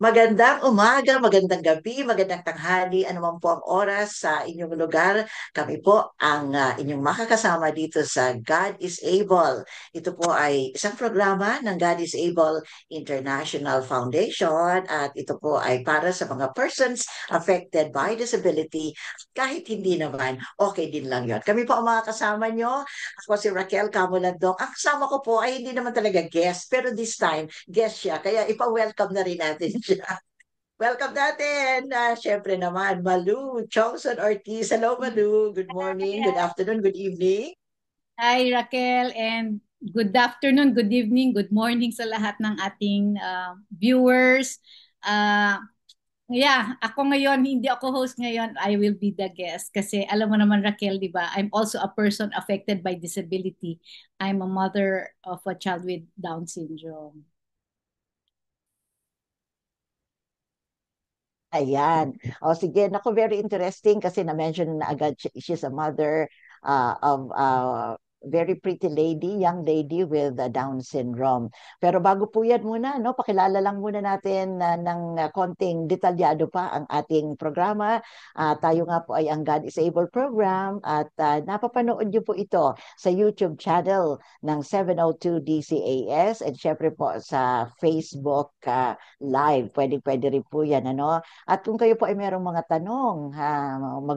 Magandang umaga, magandang gabi, magandang tanghali, anuman po ang oras sa inyong lugar. Kami po ang inyong makakasama dito sa God is Able. Ito po ay isang programa ng God is Able International Foundation at ito po ay para sa mga persons affected by disability. Kahit hindi naman, okay din lang yon. Kami po ang mga kasama nyo. Ako si Raquel Camolandong. Ang kasama ko po ay hindi naman talaga guest, pero this time, guest siya. Kaya ipa-welcome na rin natin siya. Welcome natin. Syempre naman, Malu Chongson Ortiz. Hello, Malu. Good morning, good afternoon, good evening. Hi Raquel and good afternoon, good evening, good morning sa lahat ng ating viewers. Uh, ako ngayon, hindi ako host ngayon, I will be the guest kasi alam mo naman Raquel, di ba? I'm also a person affected by disability. I'm a mother of a child with Down syndrome. Ayan. O sige, naku, very interesting kasi na-mention na agad she's a mother of a very pretty lady, young lady with Down syndrome. Pero bago po yan muna, no, pakilala lang muna natin ng konting detalyado pa ang ating programa. Tayo nga po ay ang God is Able program at napapanood niyo po ito sa YouTube channel ng 702 DCAS and syempre po sa Facebook live. Pwede rin po yan, ano? At kung kayo po ay merong mga tanong,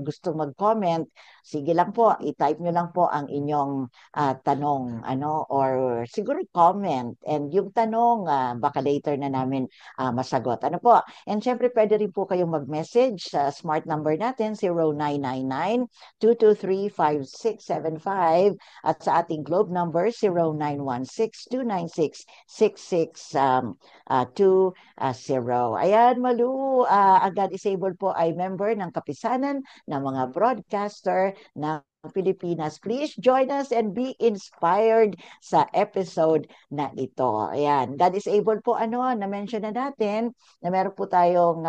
gustong mag-comment, sige lang po, i-type nyo lang po ang inyong tanong, ano, or siguro comment. And yung tanong, baka later na namin masagot. Ano po? And syempre, pwede rin po kayong mag-message sa smart number natin, 0999-223-5675 at sa ating globe number, 0916-296-6620. Ayan, Malu, agad disabled po ay member ng kapisanan ng mga broadcaster ng Pilipinas. Please join us and be inspired sa episode na ito. Ayan, God is able po, ano, na-mention na natin na meron po tayong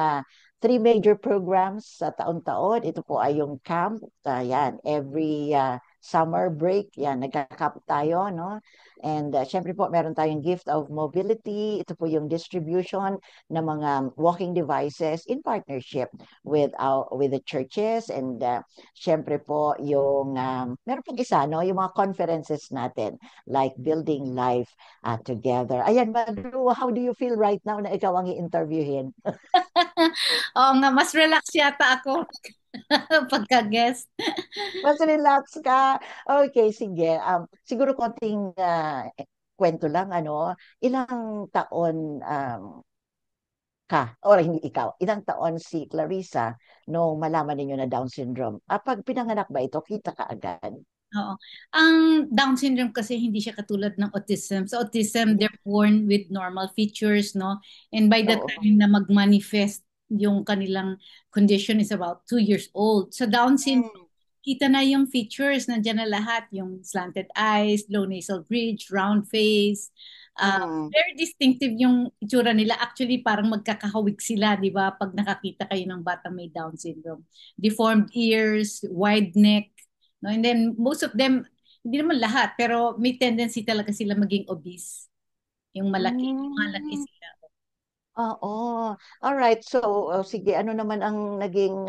three major programs sa taon-taon. Ito po ay yung camp. Ayan, every summer break, yan, nagka-camp tayo, no? And syempre po, meron tayong gift of mobility. Ito po yung distribution ng mga walking devices in partnership with the churches and syempre po yung meron pong isa, no, yung mga conferences natin like building life together. Ayan, Madru, how do you feel right now na ikaw ang i-interviewin? Oo nga, mas relax yata ako pagka-guest. Mas relax ka. Okay, sige. Siguro konting kwento lang, ano, ilang taon or hindi ikaw, ilang taon si Clarissa nung malaman ninyo na Down syndrome? Pag pinanganak ba ito, kita ka agad? Oo. Ang Down syndrome kasi hindi siya katulad ng autism. Sa autism, Mhm. they're born with normal features, no? And by the Oo. time na mag-manifest yung kanilang condition is about 2 years old. Sa Down syndrome, Mm. kita na yung features, nandiyan na lahat, yung slanted eyes, low nasal bridge, round face. Mm. Very distinctive yung itsura nila. Actually, parang magkakahawig sila, di ba? Pag nakakita kayo ng batang may Down syndrome. Deformed ears, wide neck, no? And then most of them, hindi naman lahat, pero may tendency talaga sila maging obese. Yung malaki, malaki Mm. sila. Oo. All right. So, sige, ano naman ang naging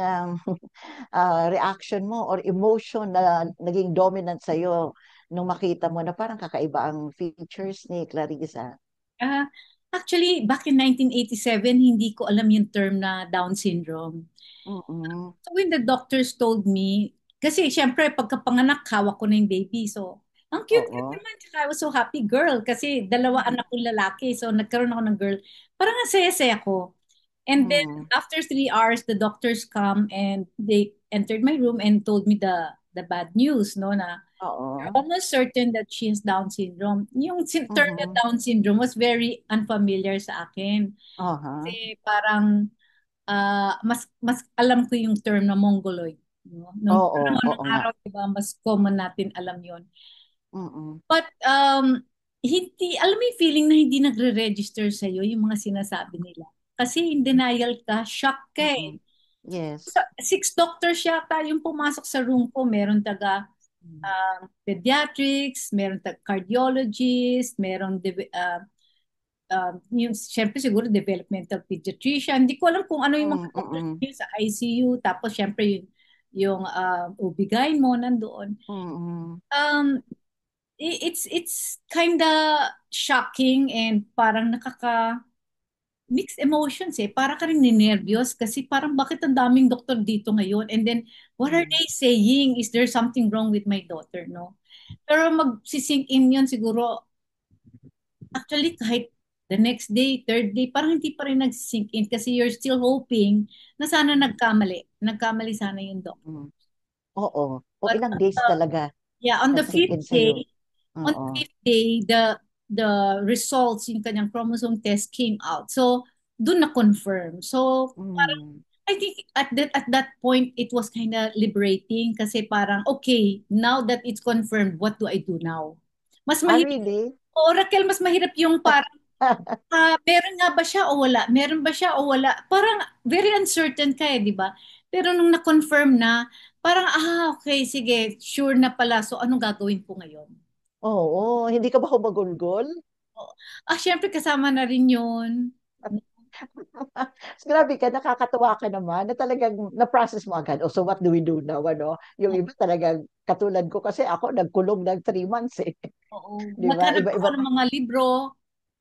reaction mo or emotion na naging dominant sa iyo nung makita mo na parang kakaiba ang features ni Clarissa? Ah, Actually, back in 1987, hindi ko alam yung term na Down syndrome. Mm-mm. So when the doctors told me, kasi syempre pagkapanganak, hawak ko na yung baby. So, ang cute-cute Oo. naman. Tsaka I was so happy girl kasi dalawa anak kong lalaki. So nagkaroon ako ng girl. Parang ang saya-saya ko. And then Mm. after 3 hours, the doctors come and they entered my room and told me the bad news, no, na we're Oo. almost certain that she has Down syndrome. Yung term na Mm. Down syndrome was very unfamiliar sa akin. Aha. Kasi parang mas alam ko yung term na mongoloid. No? Nung Oo, panahon ng oo nga. araw, diba, mas common natin alam yon. Mm-mm. But hindi, alam mo yung feeling na hindi nagre-register sa'yo yung mga sinasabi nila. Kasi in denial ka, shock ka Mm-mm. eh. Yes. Six doctors yata yung pumasok sa room ko. Meron taga Mm. pediatrics, meron taga cardiologist, meron yung syempre siguro developmental pediatrician. Hindi ko alam kung ano yung mga Mm, doctors mm, niyo sa ICU. Tapos syempre yung OB-GYN mo nandoon. mm, Um, it's kinda shocking and parang nakaka mixed emotions eh. Para ka rin ninervyos kasi parang bakit ang daming doktor dito ngayon? And then, what are mm, they saying? Is there something wrong with my daughter, no? Pero magsisink in yun siguro, actually kahit the next day, third day, parang hindi pa rin nagsisink in kasi you're still hoping na sana mm, nagkamali. Nagkamali sana yung doctor. mm. Oo. O But ilang days talaga yeah, on the nag-sink fifth in sa'yo. day, on the Oo. fifth day, the results yung kanyang chromosome test came out. So, dun na confirm. So, Mm. I think at that point it was kind of liberating kasi parang okay, now that it's confirmed, what do I do now? Mas Ah, mahirap, really? o Raquel, mas mahirap yung parang meron nga ba siya o wala? Meron ba siya o wala? Parang very uncertain ka eh, di ba? Pero nung na-confirm na, parang okay, sige, sure na pala. So anong gagawin ko ngayon? Oo, hindi ka ba humagulgol? Syempre kasama na rin yun. Grabe ka, nakakatuwa ka naman na talagang na-process mo agad. Oh, so what do we do now? Ano? Yung iba talagang katulad ko kasi ako nagkulong ng 3 months eh. Oo. Di ba? Naghanap ako Iba-iba. ng mga libro.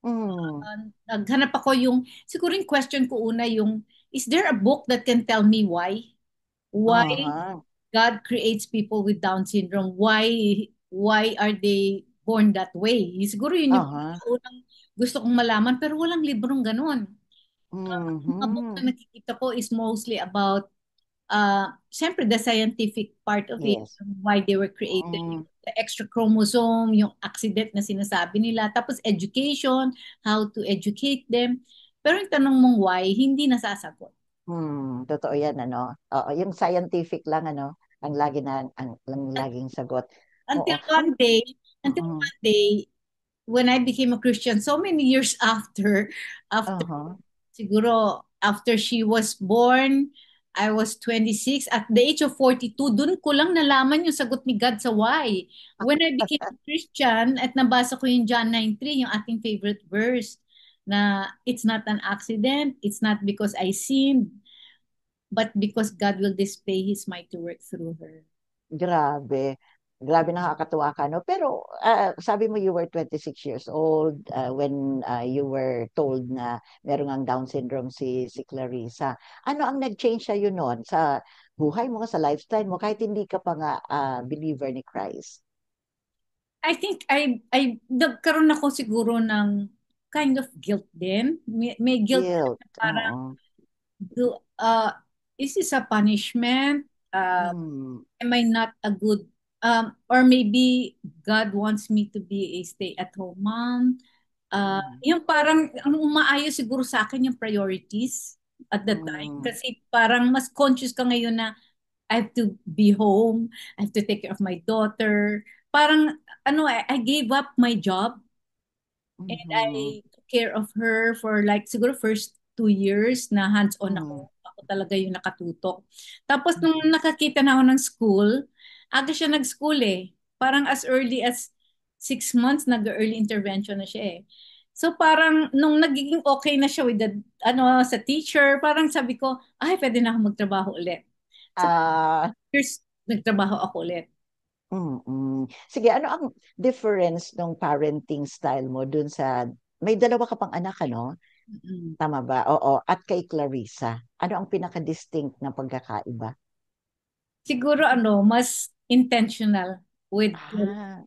Mm. Naghanap ako siguro yung question ko una is there a book that can tell me why Aha. God creates people with Down syndrome? Why are they born that way? Siguro yun yung Aha. unang gusto kong malaman, pero walang librong ganun. Mga book na Mhm. nakikita ko is mostly about siyempre the scientific part of it, Yes. why they were created, Mm. the extra chromosome, yung accident na sinasabi nila, tapos education, how to educate them. Pero yung tanong mong why, hindi nasasagot. Totoo yan, ano? Oo, yung scientific lang, ano, ang laging sagot. Oo. Until one day, until Mm. one day, when I became a Christian, so many years after Aha. siguro after she was born, I was 26. At the age of 42, dun ko lang nalaman yung sagot ni God sa why. When I became a Christian at nabasa ko yung John 9:3, yung ating favorite verse, na it's not an accident, it's not because I sinned, but because God will display His mighty work through her. Grabe. Grabe, nakakatuwa ka, no? Pero sabi mo you were 26 years old when you were told na meron ang Down syndrome si Clarissa. Ano ang nag-change sa'yo noon sa buhay mo, sa lifestyle mo, kahit hindi ka pa nga believer ni Christ? I think nagkaroon ako siguro ng kind of guilt din. May guilt Guilt. na parang, Oo. do, is this a punishment? Hmm. Am I not a good, or maybe God wants me to be a stay-at-home mom? Hmm. Yung parang, ang umaayos siguro sa akin yung priorities at the time. Hmm. Kasi parang mas conscious ka ngayon na I have to be home, I have to take care of my daughter. Parang, I gave up my job and Mhm. I took care of her for like siguro first 2 years na hands-on Mhm. ako. Ako talaga yung nakatutok. Tapos nung Mhm. nakakita na ako ng school, aga siya nag-school eh. Parang as early as 6 months, nag-early intervention na siya eh. So parang nung nagiging okay na siya with sa teacher, parang sabi ko, ay, pwede na ako magtrabaho ulit. So, Ah, years, nagtrabaho ako ulit. Sige, ano ang difference ng parenting style mo dun sa may dalawa ka pang anak, ano? Mm-mm. Tama ba? Oo. At kay Clarissa, ano ang pinaka-distinct na pagkakaiba? Siguro mas intentional with Ah,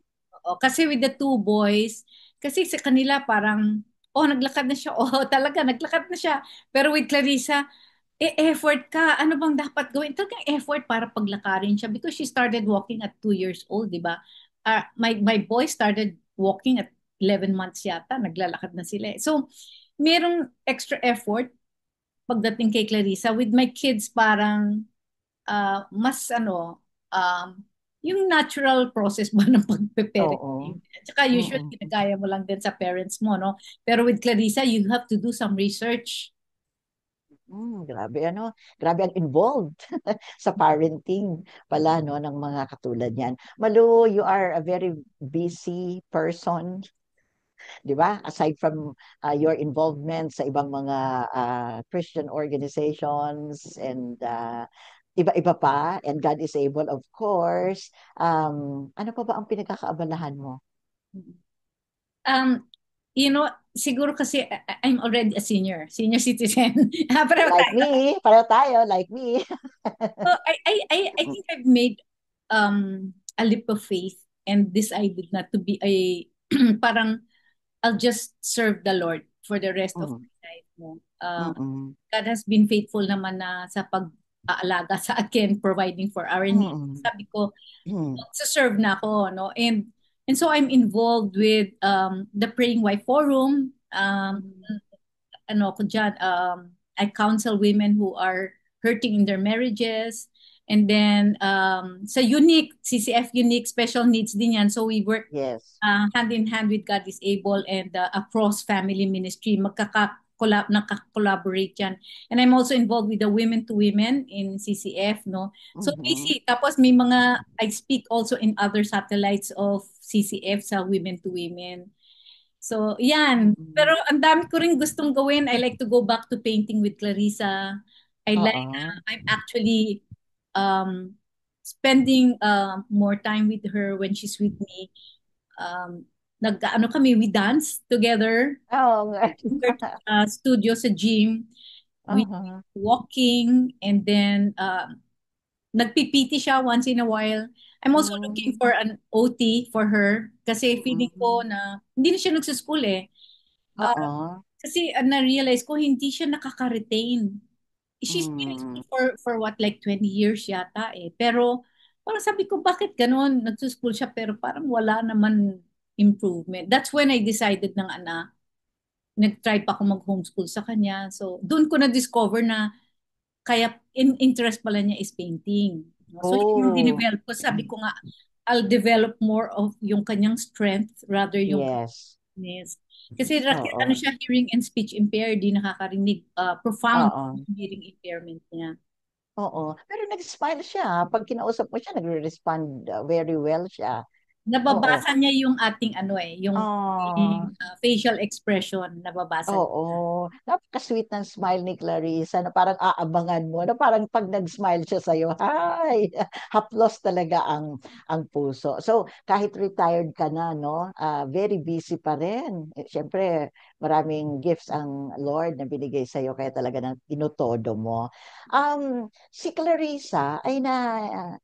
kasi with the two boys, kasi sa kanila parang, naglakad na siya. Oh, talaga, naglakad na siya. Pero with Clarissa, effort ka. Ano bang dapat gawin? Talagang effort para paglakarin siya because she started walking at 2 years old, di ba? My boy started walking at 11 months yata. Naglalakad na sila eh. So, merong extra effort pagdating kay Clarissa. With my kids, parang mas um, yung natural process ba ng oo. pagpe-parenting. At saka usually Mm-mm. ginagaya mo lang din sa parents mo, no? Pero with Clarissa, you have to do some research. Grabe, ano? Grabe ang involved sa parenting pala, no, ng mga katulad niyan. Malu, you are a very busy person. 'di ba? Aside from your involvement sa ibang mga Christian organizations and iba-iba pa, and God is able, of course. Ano pa ba ang pinagkakaabalahan mo? Um, siguro kasi I'm already a senior citizen. Pareho Like tayo. me, pareho tayo, like me. So I think I've made a leap of faith and decided not to be a parang I'll just serve the Lord for the rest of Mm, my life mo. mm, God has been faithful naman na sa pag-aalaga sa akin, providing for our needs. mm, Sabi ko, mm, sa serve na ako, no? And so I'm involved with the Praying Wife Forum. mm. Ano ko dyan, I counsel women who are hurting in their marriages. And then sa Unique, CCF Unique, special needs din yan. So we work Yes. hand in hand with God is Able and across family ministry. Nakaka-collaborate yan. And I'm also involved with the Women to Women in CCF, no? So Mhm, busy. Tapos may mga, I speak also in other satellites of CCF sa Women to Women. So, yan. Pero mm. ang dami ko rin gustong gawin. I like to go back to painting with Clarissa. I like, Oo. I'm actually um, spending more time with her when she's with me. Nag-ano kami, we dance together. Oo nga. Studio sa gym. We Uh-huh. walking and then nagpipiti siya once in a while. I'm also looking Mm, for an OT for her kasi feeling ko mm. na hindi na siya nagsuschool eh. Ah, Oo. kasi na-realize ko hindi siya nakaka-retain. She's been in Mm. school for what like 20 years yata eh. Pero parang sabi ko bakit ganun? Nagsuschool siya pero parang wala naman improvement. That's when I decided ng nag-try pa ako mag-homeschool sa kanya. So doon ko na-discover na kaya interest pala niya is painting. So yun yung Oh. dinevelop ko. Sabi ko nga, I'll develop more of yung kanyang strength rather yung Yes. weakness. Kasi ano Oo. siya, hearing and speech impaired, di nakakarinig. Profound Oo. hearing impairment niya. Oo. Pero nag-smile siya. Pag kinausap mo siya, nagre-respond very well siya. Oo. Nababasa niya yung ating yung Oh. facial expression, nababasa niya. Oo. Napaka-sweet ng smile ni Clarissa na parang aabangan mo, na parang pag nag-smile siya sa'yo, hi! Haplos talaga ang puso. So, kahit retired ka na, no, very busy pa rin. Siyempre, maraming gifts ang Lord na binigay sa'yo, kaya talaga nang tinutodo mo. Si Clarissa ay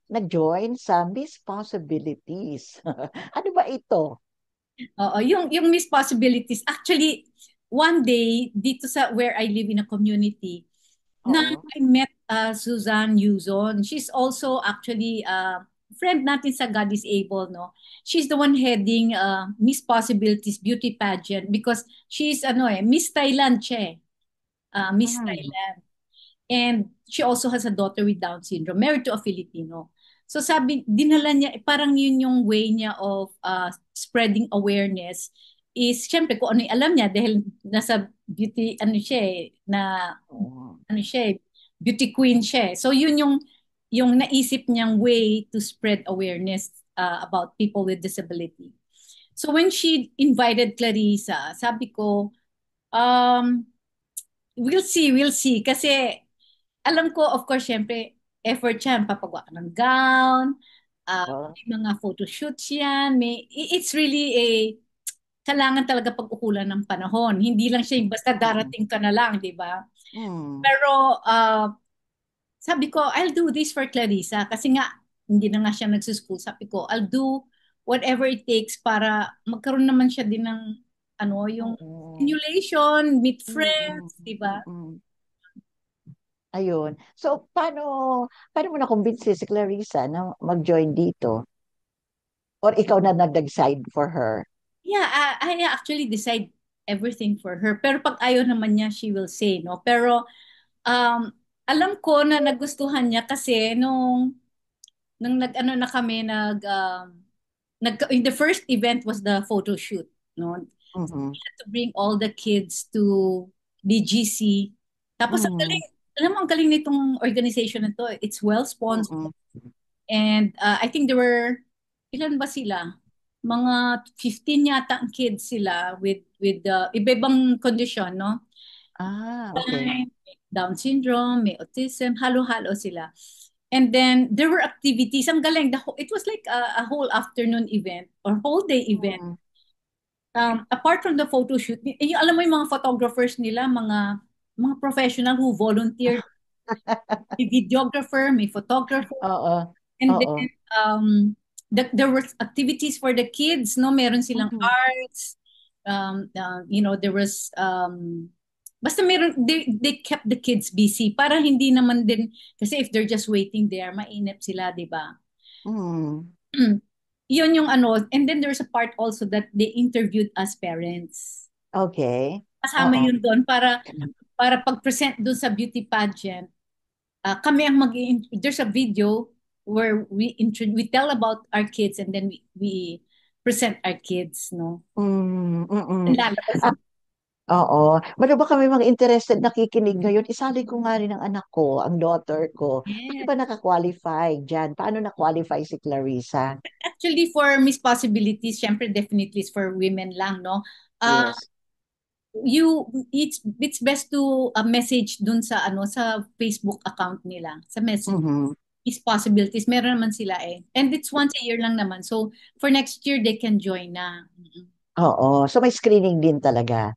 nag-join sa Miss Possibilities. Ano ba ito? Oo, yung Miss Possibilities. Actually, one day, dito sa where I live in a community, na Oo. I met Suzanne Yuzon. She's also actually friend natin sa God is Able, no? She's the one heading Miss Possibilities beauty pageant because she's Miss Thailand siya eh. Miss Mm. Thailand. And she also has a daughter with Down syndrome, married to a Filipino. So sabi, dinala niya, parang yun yung way niya of spreading awareness is, syempre, kung ano yung alam niya, dahil nasa beauty, Oo. beauty queen siya. So yun yung naisip niyang way to spread awareness about people with disability. So when she invited Clarissa, sabi ko, um, we'll see. Kasi alam ko, of course, syempre, effort yan. Papagawa ka ng gown, Oo. may mga photo shoots yan. It's really kailangan talaga pag-ukulan ng panahon. Hindi lang siya yung basta Mm. darating ka na lang, di ba? Mm. Pero sabi ko, I'll do this for Clarissa. Kasi nga, hindi na nga siya nagsuschool. Sabi ko, I'll do whatever it takes para magkaroon naman siya din ng yung Oo. simulation, meet Mm. friends, di ba? Mm. Ayun. So, paano mo na-convince si Clarissa na mag-join dito? Or ikaw na nag-decide for her? Yeah, I actually decide everything for her. Pero pag ayaw naman niya, she will say, no? Pero um, alam ko na nagustuhan niya kasi nung nag-ano na kami, in the first event was the photo shoot, no? Mhm. To bring all the kids to BGC. Tapos ang Mhm. galing, alam mo, ang galing nitong organization na to. It's well sponsored. Mhm. And I think there were, ilan ba sila? mga 15 yata ang kids sila with iba-ibang kondisyon, no? Okay. May Down syndrome, may autism, halo-halo sila. And then there were activities. Ang galing. It was like a whole afternoon event or whole day event. Mm. Apart from the photo shoot, yung, alam mo yung mga photographers nila, mga professional who volunteered. May videographer, may photographer, Oo. and Oo. then there were activities for the kids, no? Meron silang Mm. arts, there was basta meron, they kept the kids busy para hindi naman din, kasi if they're just waiting there, mainip sila, di ba? Mm. Yun yung ano, and then there's a part also that they interviewed us parents. Okay. Kasama Oo. yun doon para pag-present doon sa beauty pageant. Kami ang there's a video where we tell about our kids, and then we present our kids, no? Mm. Mm. Lalabas Ah, yun. oo. Meron ba kami mga interested nakikinig ngayon? Isali ko nga rin ang anak ko, ang daughter ko. Paano Yes. ba naka-qualify dyan? Paano na-qualify si Clarissa? Actually, for Miss Possibilities, syempre definitely is for women lang, no? Uh, Yes. it's best to message dun sa sa Facebook account nila, sa message. Mhm. Miss Possibilities, meron naman sila eh. And it's once a year lang naman. So, for next year, they can join na. Mm-mm. Oo. So may screening din talaga.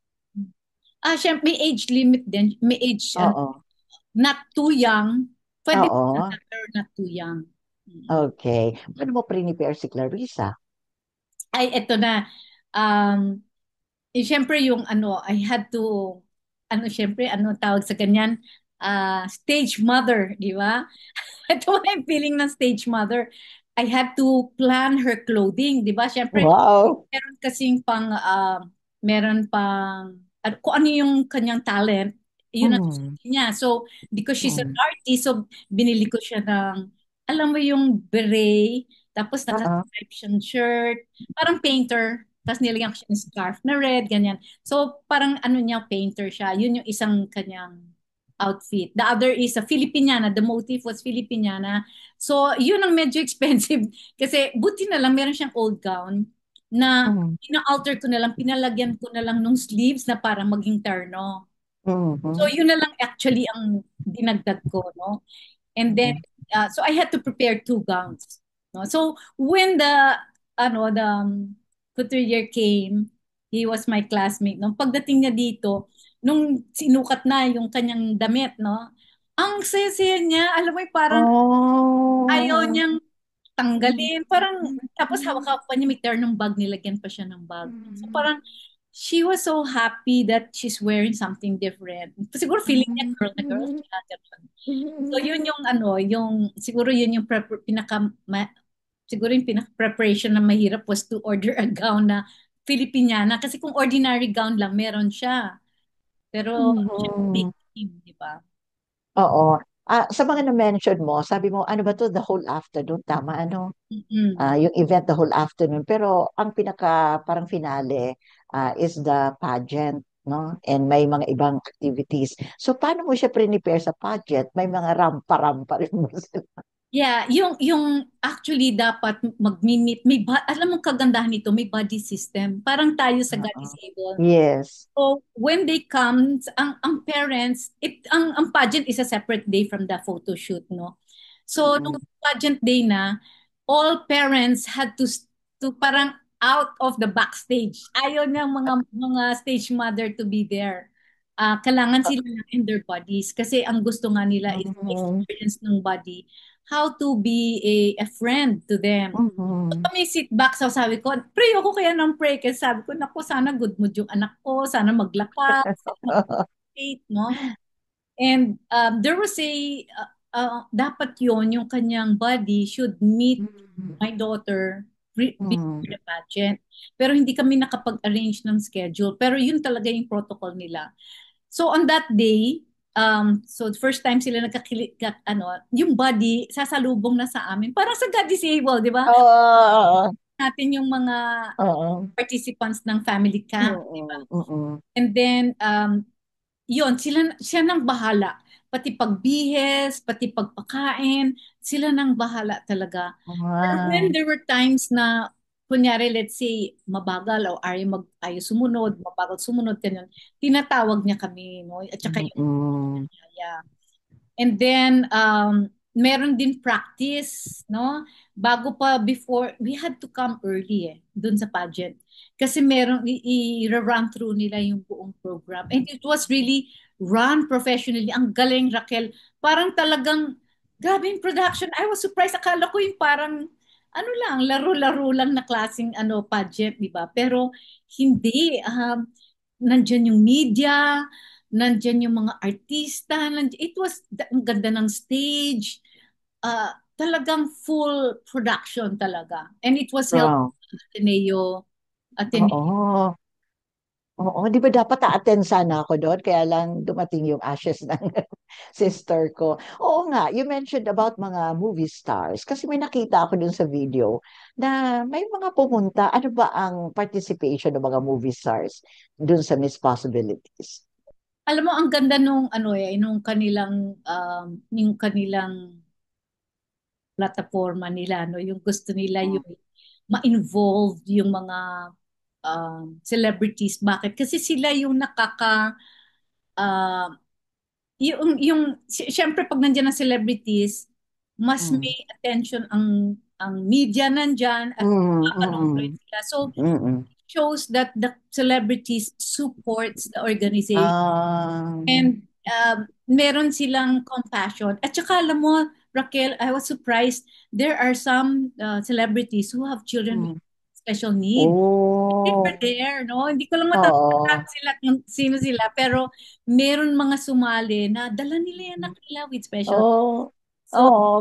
Syempre, may age limit din. May age, Oo. not too young. Pwede Oo. na, pero not too young. Mm. Okay. Paano mo prepare si Clarissa? Ay, eto na. Syempre yung I had to, syempre, tawag sa ganyan? Stage mother, di ba? Ito na yung feeling ng stage mother. I had to plan her clothing, di ba? Syempre, Wow. meron kasing meron pang, kung ano yung kanyang talent, yun ang Mm. susunod niya. So, because she's an Mm. artist, so binili ko siya ng, alam mo yung beret, tapos Oo. naka-stripe siyang shirt, parang painter, tapos nilagyan ko siya ng scarf na red, ganyan. So, parang niya, painter siya. Yun yung isang kanyang outfit. The other is a Filipiniana. The motif was Filipiniana. So, yun ang medyo expensive. Kasi buti na lang, meron siyang old gown na Mm. ina-alter ko na lang, pinalagyan ko na lang nung sleeves na para maging terno. So, Mhm. yun na lang actually ang dinagdag ko, no? And then, Mhm. so I had to prepare two gowns. No? So, when the couturier came, he was my classmate. Nung pagdating niya dito, nung sinukat na yung kanyang damit, no? Ang saya-saya niya, alam mo, parang ayaw Oh. niyang tanggalin. Parang, tapos hawak-hawak pa niya, may ternong bag, nilagyan pa siya ng bag. So parang, she was so happy that she's wearing something different. Siguro feeling niya girl na girl siya. Ganun. So yun yung siguro yun yung siguro yung pinaka-preparation na mahirap was to order a gown na Filipiniana. Kasi kung ordinary gown lang, meron siya. Pero, siya big Mhm. team, di ba? Oo. Sa mga na-mention mo, sabi mo, ano ba to, the whole afternoon, tama, ano? Mm-mm. Yung event the whole afternoon. Pero ang pinaka parang finale is the pageant, no? And may mga ibang activities. So paano mo siya prepare sa pageant? May mga rampa-rampa rin mo sila. Yeah, yung actually dapat mag-meet, alam mo kagandahan nito, may body system. Parang tayo sa God is Oo. able. Yes. So when they come, ang parents, ang pageant is a separate day from the photo shoot, no? So nung Mm-mm. pageant day na, all parents had to parang out of the backstage. Ayaw ng mga stage mother to be there. Kailangan sila in their bodies kasi ang gusto nga nila is Mhm. experience ng body how to be a friend to them. Mhm. Kami sit back, so sabi ko, pray ako kaya ng pray. Kasi sabi ko, naku, sana good mood yung anak ko, sana maglakas, sana mag-faith, no? And there was dapat yon yung kanyang body should meet my daughter before Mhm. the pageant. Pero hindi kami nakapag-arrange ng schedule. Pero yun talaga yung protocol nila. So on that day, so first time sila yung body sasalubong na sa amin. Parang sa God Disable, di ba? Oo. Natin yung mga Oo. participants ng family camp, di ba? Oo. Oo. And then, yun, siya nang bahala. Pati pagbihes, pati pagpakain, sila nang bahala talaga. Pero when Wow. there were times na kunyari, let's say, mabagal o ayaw sumunod, mabagal sumunod, ganyan, tinatawag niya kami, no? At saka yung Mm-mm. yeah. And then, meron din practice, no? Bago pa, before, we had to come early dun sa pageant. Kasi meron, i-run through nila yung buong program. And it was really run professionally. Ang galing, Raquel. Parang talagang, grabe yung production. I was surprised. Akala ko yung parang, ano lang, laro-laro lang na klaseng pageant, di ba? Pero hindi. Nandyan yung media, nandyan yung mga artista, it was, ang ganda ng stage, talagang full production talaga. And it was held Wow. at Ateneo. Oo. Oo, di ba dapat a-attend sana ako doon? Kaya lang dumating yung ashes ng sister ko. Oo nga, you mentioned about mga movie stars. Kasi may nakita ako doon sa video na may mga pumunta. Ano ba ang participation ng mga movie stars doon sa Miss Possibilities? Alam mo, ang ganda nung yung kanilang plataforma nila, no? Yung gusto nila Mm. yung ma-involve yung mga celebrities. Bakit? Kasi sila yung uh, syempre pag nandiyan ang celebrities, mas Mm. may attention ang media nandyan at Mm. panoorin Mm. sila. So, Mm. shows that the celebrities supports the organization Ah, and meron silang compassion. At saka alam mo, Raquel, I was surprised. There are some celebrities who have children with mm. special needs. They were Oh, there, no? Hindi ko lang oo. matatandaan sila kung sino sila, pero meron mga sumali na dala nila yung anak nila with special. Oh, So, oh,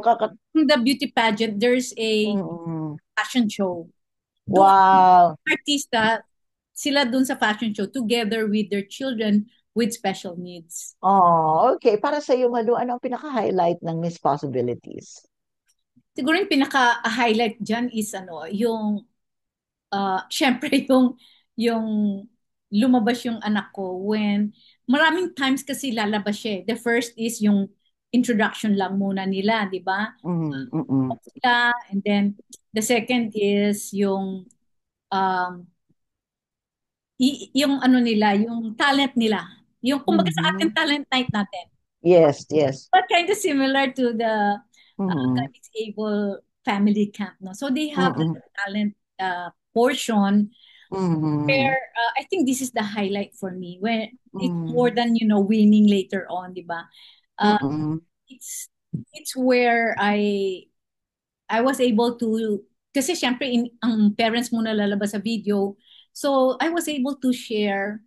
in the beauty pageant, there's a mm. fashion show. Doon, Wow. artista, sila dun sa fashion show together with their children with special needs. Oh, okay. Para sa iyo, Malu, ano ang pinaka-highlight ng Miss Possibilities? Siguro yung pinaka-highlight dyan is yung syempre yung lumabas yung anak ko when maraming times kasi lalabas siya. The first is yung introduction lang muna nila, di ba? Mm, mm, Sila, and then the second is um, yung nila, yung talent nila. Yung kumbaga sa ating mhm. talent night natin. Yes, yes. But kind of similar to the Mm, God is Able family camp. No? So they have the mm, talent portion mm, where I think this is the highlight for me when it's more mm, than winning later on, di ba? Uh, mm, it's it's where I was able to kasi syempre ang parents muna lalabas sa video. So I was able to share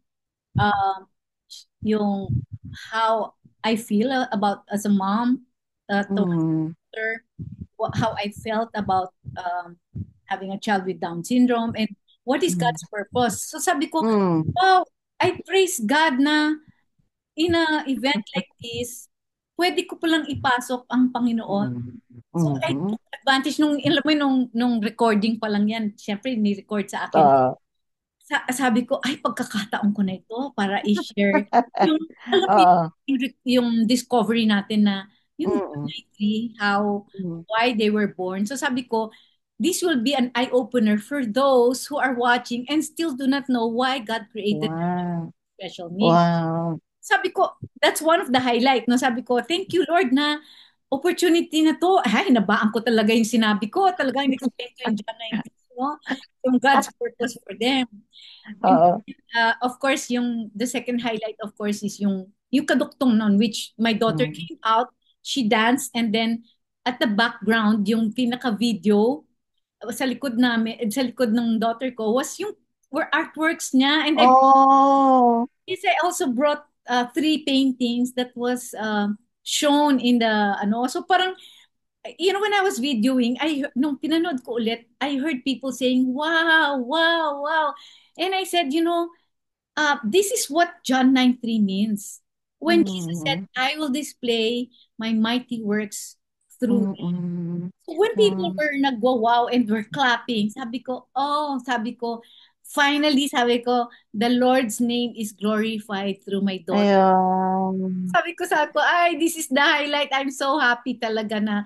um yung how I feel about as a mom towards mm, her, how I felt about having a child with Down syndrome and what is mm, God's purpose. So sabi ko, mm, wow, I praise God na in a event like this, pwede ko palang ipasok ang Panginoon. mm, So I mhm. took advantage alam mo, nung recording pa lang yan, syempre ni-record sa akin. Ah, Sabi ko, ay, pagkakataon ko na ito para i-share yung, alam mo, ah, yung discovery natin na yung mm, 93, mm. why they were born. So sabi ko, this will be an eye-opener for those who are watching and still do not know why God created Wow. special needs. Wow. Sabi ko, that's one of the highlight. No? Sabi ko, thank you, Lord, na opportunity na to. Ay, nabaan ko talaga yung sinabi ko. Talaga in-explain ko yung John 19, no? Yung God's purpose for them. And Oo. of course, the second highlight, of course, is yung kaduktong nun, which my daughter Mm, came out, she danced, and then at the background, yung pinaka-video, sa likod ng daughter ko, were artworks niya. And oh. I also brought three paintings that was shown in the so parang when I was videoing, nung pinanood ko ulit, I heard people saying, "Wow, wow, wow." And I said, this is what John 9:3 means. When Jesus said, Mm, "I will display my mighty works through." mm, mm, So when people mm. were nagwa-wow and were clapping, sabi ko, the Lord's name is glorified through my daughter. Ayun. Sabi ko, ay, this is the highlight. I'm so happy talaga na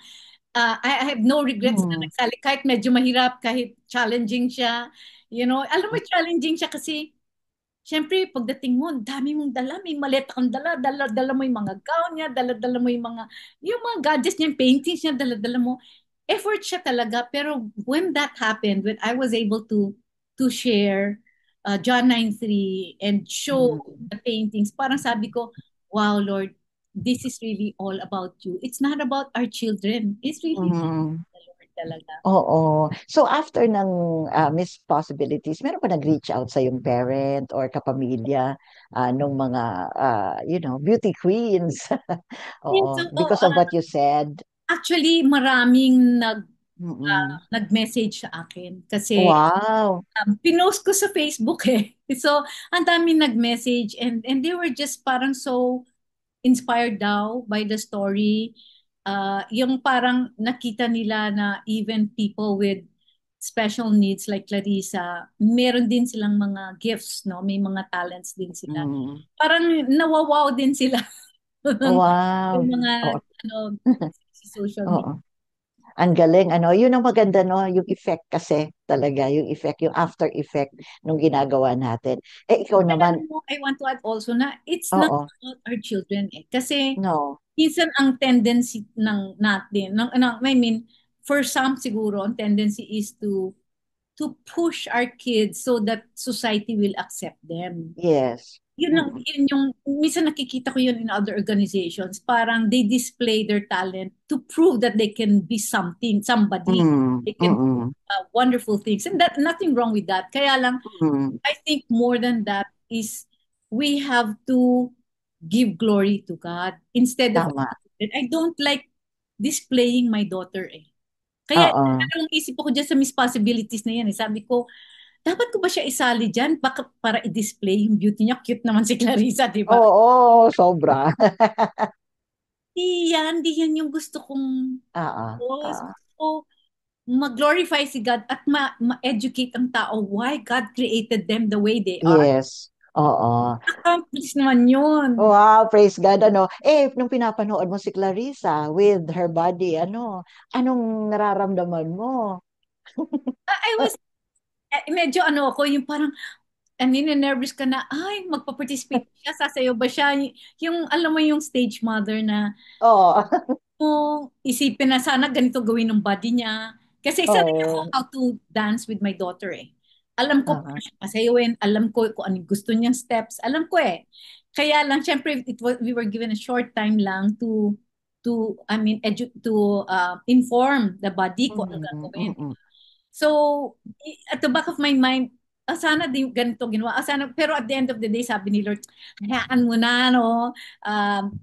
I have no regrets na Mm. nagsali kahit medyo mahirap, kahit challenging siya. You know, alam mo challenging siya kasi siyempre, pagdating mo, ang dami mong dala, may maleta kang dala, dala mo yung mga gown niya, dala mo yung mga gadgets niya, yung paintings niya, dala mo. Effort siya talaga, pero when that happened, when I was able to share John 9:3 and show Mm. the paintings, parang sabi ko, wow, Lord, this is really all about you. It's not about our children. It's really Mm. the Lord talaga. Oo. So after ng Miss Possibilities, meron ba nag-reach out sa yung parent or kapamilya nung mga beauty queens? Yes, so, Oo, because of what you said. actually, maraming Mm-mm. nag-message sa akin kasi Wow. pinost ko sa Facebook eh. So, ang dami nag-message and they were just parang so inspired daw by the story. Yung parang nakita nila na even people with special needs like Clarissa, meron din silang mga gifts, no? May mga talents din sila. Mm. Parang nawawaw din sila yung Wow. mga Oo. ano sa social media. Oo. Ang galing, ano, yun ang maganda, no? Yung effect kasi talaga, yung effect, yung after effect nung ginagawa natin. Eh, ikaw naman, Alam mo, I want to add also na it's not oo, about our children eh. Kasi no, minsan ang tendency ng natin, I mean, for some siguro, ang tendency is to push our kids so that society will accept them. yes. Mm-mm. Yun yung, minsan nakikita ko yun in other organizations, parang they display their talent to prove that they can be something, somebody. Mm, They can do mm-mm, wonderful things. And that, nothing wrong with that. Kaya lang, mm, I think more than that is we have to give glory to God instead of tama. I don't like displaying my daughter eh. Kaya Oo, ang isip ko dyan sa Miss Possibilities na yan eh. Sabi ko, dapat ko ba siya isali dyan? Baka para i-display yung beauty niya. Cute naman si Clarissa, di ba? oo, sobra. Di yan yung gusto kong Oo, cause. oo. Gusto ko mag-glorify si God at ma-educate ang tao why God created them the way they are. Yes, oo. Accomplish naman yun. Wow, praise God, ano. Eh, nung pinapanood mo si Clarissa with her body, ano, anong nararamdaman mo? I was, medyo ano ako, yung parang, nervous ka na, ay, magpa-participate siya, sasayaw ba siya? Yung, alam mo yung stage mother na, Oo. isipin na sana ganito gawin ng body niya. Kasi sanay ako Oo. how to dance with my daughter eh. Alam ko paano Oo. siya pasayawin, alam ko kung anong gusto niyang steps, alam ko eh. Kaya lang, syempre, we were given a short time lang to inform the body ko ang Mm, gagawin. mm, So, at the back of my mind, sana din ganito ginawa. Sana, pero at the end of the day, sabi ni Lord, hayaan mo na, no? Um,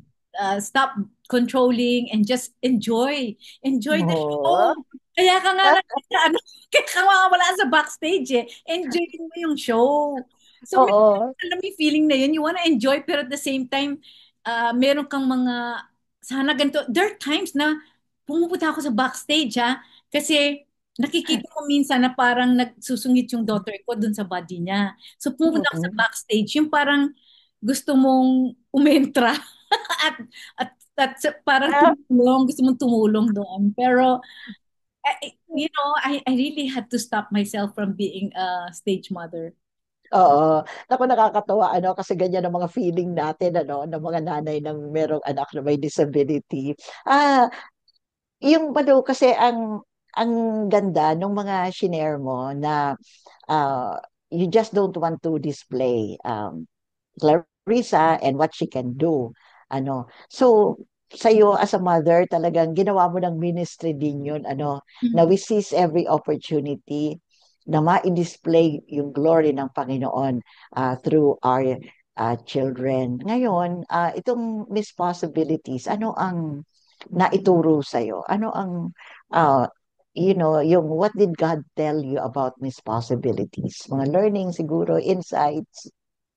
stop controlling and just enjoy. Enjoy the Oo. show. Kaya ka nga lang, ano, kaya ka nga wala sa backstage eh. Enjoy mo yung show. So, may, Oo. alam mo yung feeling na yun, you wanna enjoy, pero at the same time, meron kang mga, sana ganito. There are times na pumupunta ako sa backstage ha, kasi nakikita ko minsan na parang nagsusungit yung daughter ko dun sa body niya. So pumunta ako sa Mm. backstage, yung parang gusto mong umentra at, parang Ah, tumulong, gusto mong tumulong doon. Pero, I really had to stop myself from being a stage mother. oo. Naku, nakakatawa, ano, kasi ganyan ang mga feeling natin, ano, ng mga nanay ng merong anak na may disability. Yung ano, kasi ang ganda nung mga shinare mo na uh, you just don't want to display Clarissa and what she can do. Ano. So, sa'yo as a mother, talagang ginawa mo ng ministry din yun, ano, na Mhm. we seize every opportunity na ma-display yung glory ng Panginoon through our children. Ngayon, itong Miss Possibilities, ano ang naituro sa'yo? Ano ang, uh, yung what did God tell you about Miss Possibilities? Mga learning siguro, insights.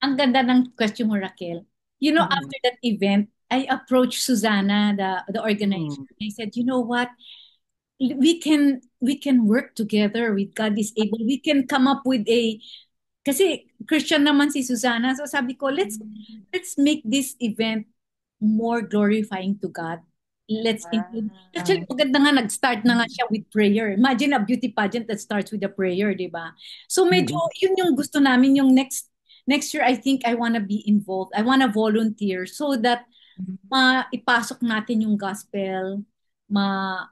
Ang ganda ng question mo, Raquel. You know, Mm. after that event, I approached Susanna, the organizer. Mm. I said, you know what? We can work together with God is able. We can come up with kasi Christian naman si Susanna. So sabi ko, let's make this event more glorifying to God. let's include. Ah. Actually, maganda nga nag-start na nga siya with prayer. Imagine a beauty pageant that starts with a prayer, di ba? So medyo Mm, yun yung gusto namin yung next year I think I wanna be involved. I wanna volunteer so that maipasok natin yung gospel, ma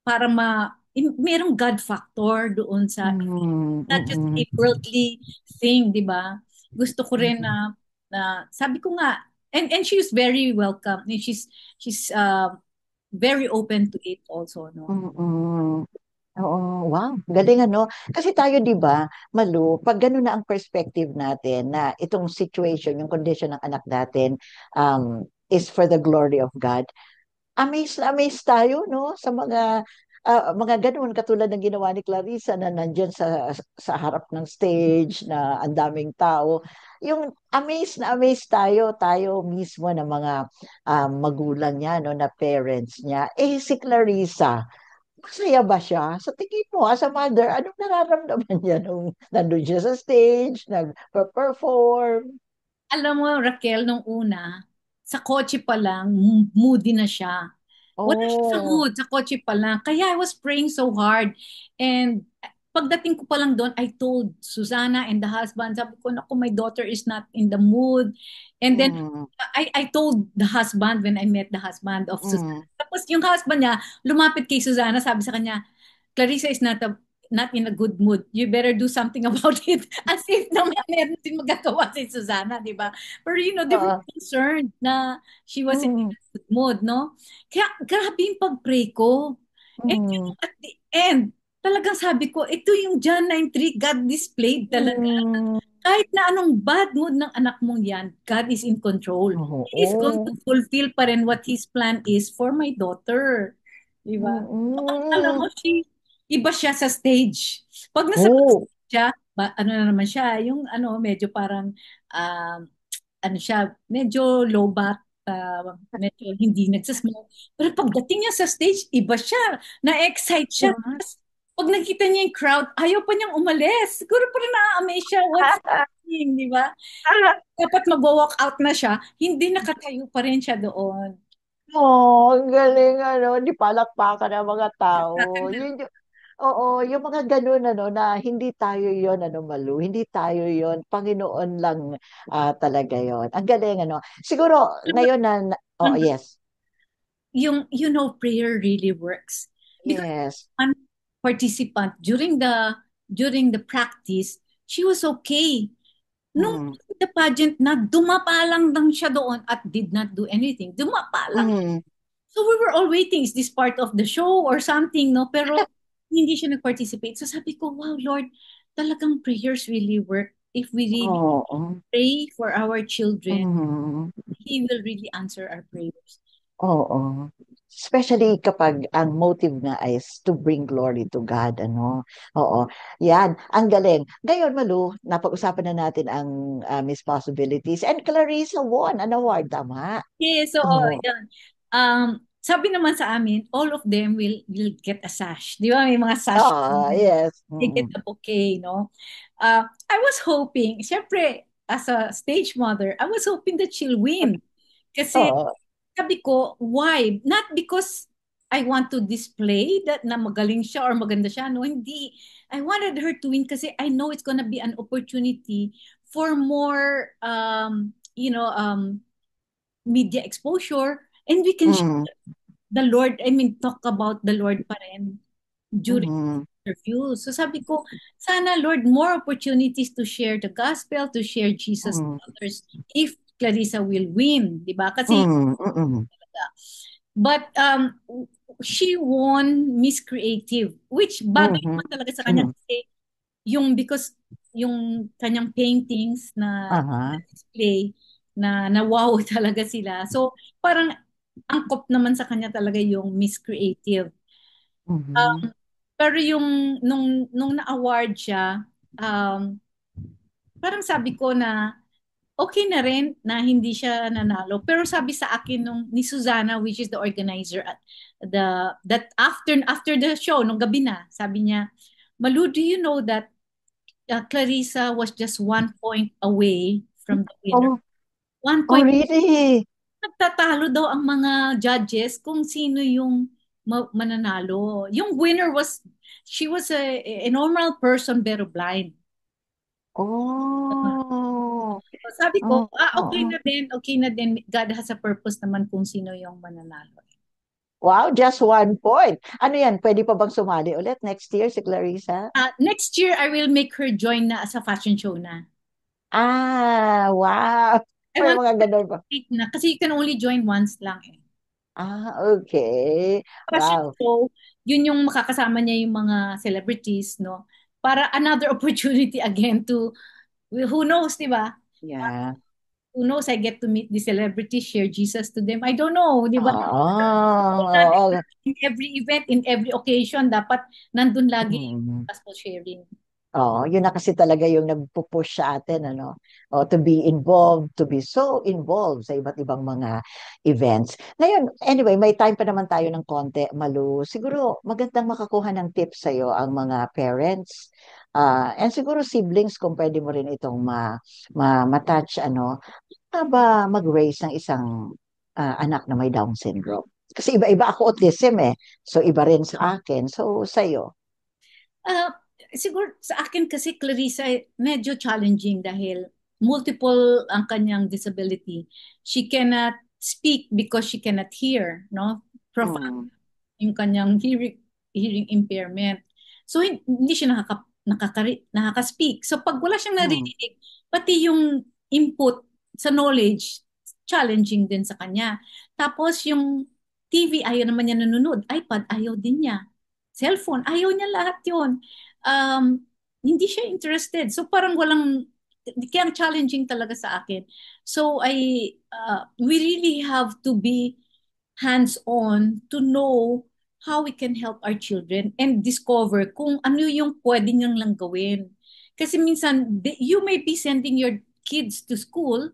para merong God factor doon sa mm, not just a mm, worldly thing, di ba? Gusto ko rin mm, na sabi ko nga, and she's very welcome. And she's very open to it also, no? mm. Oo, wow, galing ano. Kasi tayo 'di ba, Malu, pag gano'n na ang perspective natin na itong situation, yung condition ng anak natin is for the glory of God. Amaze na amaze tayo no sa mga ganoon katulad ng ginawa ni Clarissa na nandiyan sa harap ng stage na ang daming tao. Yung amaze tayo mismo na mga magulang niya no na parents niya. Eh si Clarissa, masaya ba siya? Sa tingin mo, as a mother, anong nararamdaman niya nung nandun siya sa stage, nag-perform? Alam mo, Raquel, nung una, sa kotse pa lang, moody na siya. Wala siya sa Oh, mood, sa kotse pa lang. Kaya I was praying so hard. And pagdating ko pa lang doon, I told Susanna and the husband, sabi ko, naku, my daughter is not in the mood. And then, mm, I told the husband when I met the husband of Susanna. mm. Tapos yung husband niya, lumapit kay Susanna, sabi sa kanya, Clarissa is not in a good mood. You better do something about it. As if naman meron din magagawa si Susanna, di ba? Pero they were Oo. concerned na she wasn't in Mm, a good mood, no? Kaya grabe yung pag-pray ko. And mm, at the end, talagang sabi ko, ito yung John 9:3, God displayed talaga. mm. Kahit na anong bad mood ng anak mong yan, God is in control. He is going to Oo. fulfill pa rin what His plan is for my daughter. Di ba? Alam mo, Mm. iba siya sa stage. Pag nasa Oh. stage siya, ano na naman siya, yung medyo parang, um, ano siya, medyo low bat, medyo hindi nagsasmoke. Pero pagdating niya sa stage, iba siya. Na-excite siya. Diba? Tapos, pag nakita niya yung crowd, ayaw pa niyang umalis. Siguro parang na-amaze siya. What's happening, di ba? Dapat mag-walk out na siya, hindi nakatayo pa rin siya doon. Oh, ang galing ano, di palakpakan ng mga tao. Oo, yung mga ganun ano na hindi tayo yon ano Malu, hindi tayo yon, Panginoon lang talaga yon. Ang galing ano. Siguro ngayon oh yes. Prayer really works because Yes. one participant during the practice, she was okay. Nung Mm. the pageant na dumapa lang siya doon at did not do anything. Dumapa lang. Mm. So we were all waiting, is this part of the show or something, no? Pero hindi siya nag-participate. So sabi ko, wow, Lord, talagang prayers really work. If we really Oo. pray for our children, Mm. He will really answer our prayers. Oo. Especially kapag ang motive nga is to bring glory to God, ano? Oo. Yan, ang galing. Ngayon, Malu, napag-usapan na natin ang Miss Possibilities and Clarissa won an award, tama? Okay, so Oo. yan. Sabi naman sa amin, all of them will get a sash. Di ba? May mga sash. Ah, yes. They get Mm-mm. a bouquet, no? I was hoping, syempre, as a stage mother, I was hoping that she'll win. Kasi Oo. sabi ko, why? Not because I want to display that na magaling siya or maganda siya. No, hindi. I wanted her to win kasi I know it's gonna be an opportunity for more, media exposure, and we can Mm. the Lord, I mean, talk about the Lord pa rin during Mm. interview. So sabi ko, sana Lord, more opportunities to share the gospel, to share Jesus to Mm. others if Clarissa will win, di ba? Kasi, Mm. Mm. but she won Miss Creative, which bagay Mhm. naman talaga sa kanya Mhm. kasi because yung kanyang paintings na Aha. display na wow talaga sila. So, parang angkop naman sa kanya talaga yung Miss Creative. Mhm. Um, pero nung na-award siya, um, parang sabi ko na okay na rin na hindi siya nanalo. Pero sabi sa akin ni Susanna, which is the organizer at that after the show nung gabi na, sabi niya, Malu, do you know that Clarissa was just 1 point away from the winner? Oh, One oh point really? nagtatalo daw ang mga judges kung sino yung mananalo. Yung winner was, she was a normal person pero blind. Oh, So sabi ko, oh, okay oh. na din, okay na din. God has a purpose naman kung sino yung mananalo. Wow, just 1 point. Ano yan? Pwede pa bang sumali ulit next year si Clarissa? Next year, I will make her join na sa fashion show na. Ah, wow. I May want mga to ganun pa. wait na kasi you can only join once lang eh. Ah, okay. Fashion Wow. show, yun yung makakasama niya yung mga celebrities, no? Para another opportunity again to, who knows, di ba? Yeah. Who knows, I get to meet the celebrities, share Jesus to them. I don't know, di ba? Oo. In every event, in every occasion, dapat nandun lagi yung Mm. gospel sharing. Oo, yun na kasi talaga yung nagpo-push sa atin, ano? O, to be involved, to be so involved sa iba't ibang mga events. Ngayon, anyway, may time pa naman tayo ng konti, Malu. Siguro magandang makakuha ng tips sa'yo ang mga parents, and siguro siblings kung pwede mo rin itong ma-touch, ano, ba mag-raise ng isang anak na may Down syndrome. Kasi iba-iba ako autism eh. So, iba rin sa akin. So, sa'yo. Uh, Siguro sa akin kasi Clarissa, medyo challenging dahil multiple ang kanyang disability. She cannot speak because she cannot hear, no? Profound Mm. yung kanyang hearing impairment. So hindi siya nakaka-speak. So pag wala siyang Mm. naririnig, pati yung input sa knowledge, challenging din sa kanya. Tapos yung TV, ayaw naman niya nanonood. iPad, ayaw din niya. Cellphone, ayaw niya lahat yun. Hindi siya interested. So parang kaya challenging talaga sa akin. So we really have to be hands-on to know how we can help our children and discover kung ano yung pwede niyang lang gawin. Kasi minsan, you may be sending your kids to school,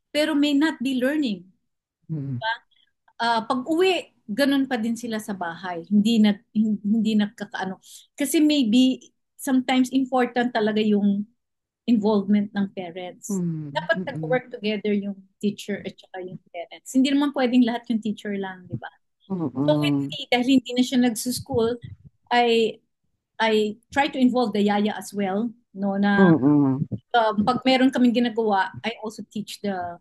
pero may not be learning. Mm. Pag uwi, ganun pa din sila sa bahay. Hindi nagkakaano. Kasi maybe sometimes important talaga yung involvement ng parents. Mm. Dapat Mm. nag-work together yung teacher at saka yung parents. Hindi naman pwedeng lahat yung teacher lang, di ba? So with Mm. me, dahil hindi na siya nagsuschool, I I try to involve the yaya as well, no, na Mm. pag meron kaming ginagawa, I also teach the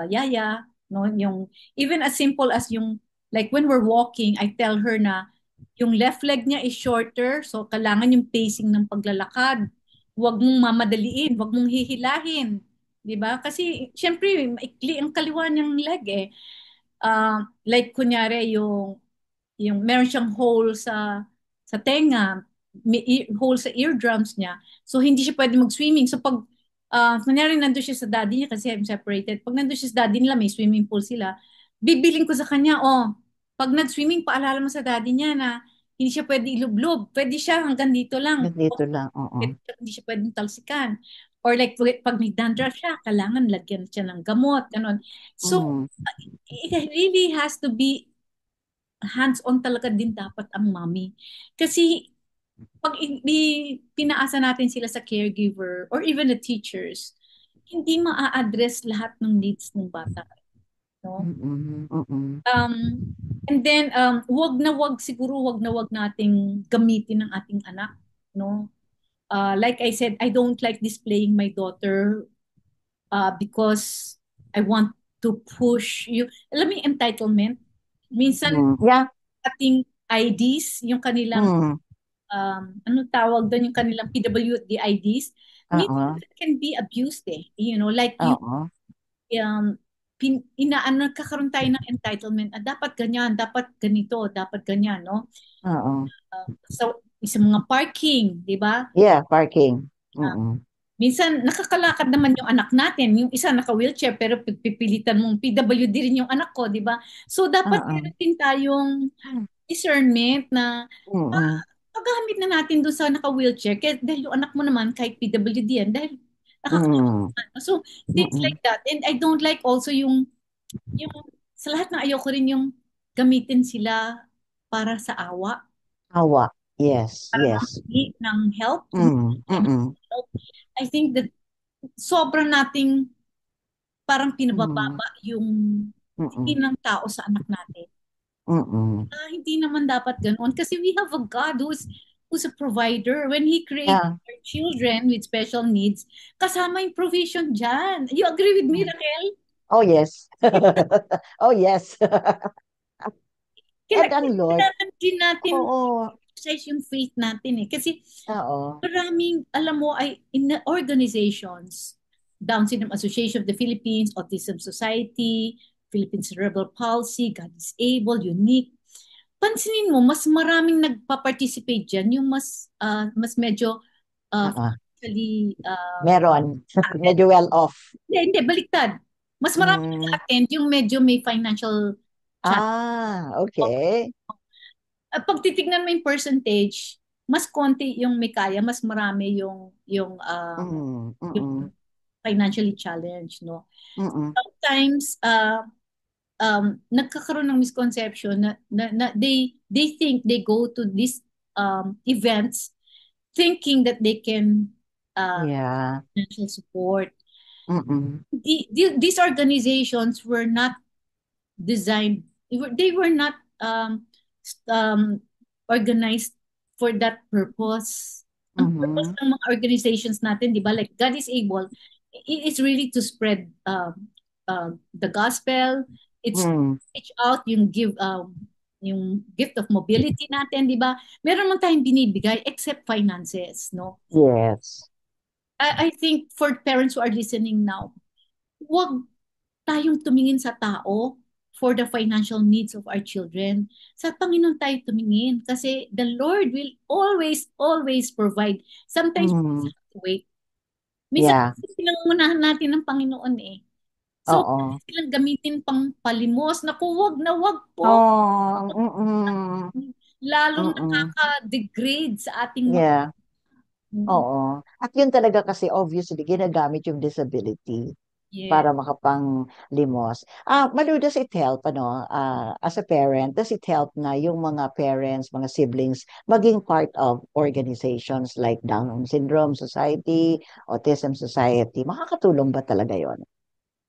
yaya, no, yung even as simple as yung like when we're walking, I tell her na yung left leg niya is shorter, so kailangan yung pacing ng paglalakad. Huwag mong mamadaliin, huwag mong hihilahin, 'di ba? Kasi syempre maikli ang kaliwa niyang leg eh. Like kunyari yung meron siyang hole sa tenga, may hole sa eardrums niya. So hindi siya pwede mag-swimming. So pag kunyari nandun siya sa daddy niya kasi I'm separated. Pag nandun siya sa daddy nila, may swimming pool sila. Bibiling ko sa kanya, pag nag-swimming, paalala mo sa daddy niya na hindi siya pwede ilublob. Pwede siya hanggang dito lang. Nandito lang, oo. Hindi siya pwedeng talsikan. Or like pag may dandruff siya, kailangan lagyan siya ng gamot, ganun. So, Mm. it really has to be hands-on talaga din dapat ang mommy. Kasi pag pinaasa natin sila sa caregiver or even the teachers, hindi maa-address lahat ng needs ng bata, no? Mm. Mm. Um, and then wag na wag nating gamitin ng ating anak, no? Like I said, I don't like displaying my daughter because I want to push you. Alam mo yung entitlement? Minsan Mm. Yeah. ating IDs, yung kanilang Mm. ano tawag doon yung kanilang PWD IDs, minsan Oo. it can be abused eh. You know, like you Oo. nagkakaroon tayo ng entitlement, dapat ganyan, dapat ganito, dapat ganyan, no? Oo. So, sa mga parking, di ba? Yeah, parking. Mm. Minsan, nakakalakad naman yung anak natin. Yung isa naka-wheelchair, pero pipilitan mong PWD rin yung anak ko, di ba? So, dapat Oo. meron din tayong discernment na Mm. paggamit na natin doon sa naka-wheelchair kaya dahil yung anak mo naman kahit PWD yan dahil Mm. nakakalaman. So things Mm. like that. And I don't like also yung sa lahat ng ayoko rin yung gamitin sila para sa awa, Awa. Yes, para lang yes. ng help. Mm. Mm. I think that sobrang nating parang Mm, pinabababa yung mm, tingin ng tao sa anak natin. mm. Hindi naman dapat ganoon kasi we have a God who's a provider. When He created Yeah. our children with special needs, kasama yung provision dyan. You agree with me, Mm. Raquel? Oh, yes. Oh, yes. And ang Lord, Kailangan din natin oo, exercise yung faith natin eh. Kasi oo. maraming, alam mo, ay in the organizations, Down Syndrome Association of the Philippines, Autism Society, Philippine Cerebral Palsy, God is Able, Unique. Pansinin mo, mas maraming nagpa-participate dyan, yung mas medyo Oo. financially, Meron. Medyo well off. hindi, baliktad. Mas marami Mm. nag-attend yung medyo may financial challenge. Ah, okay. Pag titignan mo yung percentage, mas konti yung may kaya, mas marami Mm, yung mm, financially challenged, no? mm. Sometimes, nagkakaroon ng misconception na they think they go to these events thinking that they can uh, Yeah. financial support. Mm, These organizations were not designed, they were not organized for that purpose. Ang purpose mhm, ng mga organizations natin, di ba, like God is Able, it is really to spread the gospel. It's mm. reach out yung gift of mobility natin, di ba? Meron man tayong binibigay except finances, no? Yes. I think for parents who are listening now, wag tayong tumingin sa tao for the financial needs of our children. Sa Panginoon tayo tumingin kasi the Lord will always, always provide. Sometimes we Mm, have to wait. Minsan, yeah. pinangunahan natin ng Panginoon eh. So, Oo. silang gamitin pang palimos. Naku, wag na wag po. Oh, mm, Lalong mm. nakaka-degrade sa ating mga... Yeah. Oo. At yun talaga kasi obviously ginagamit yung disability Yeah. para makapanglimos. Malu, does it help, ano, as a parent, does it help na yung mga parents, mga siblings, maging part of organizations like Down Syndrome Society, Autism Society? Makakatulong ba talaga yon?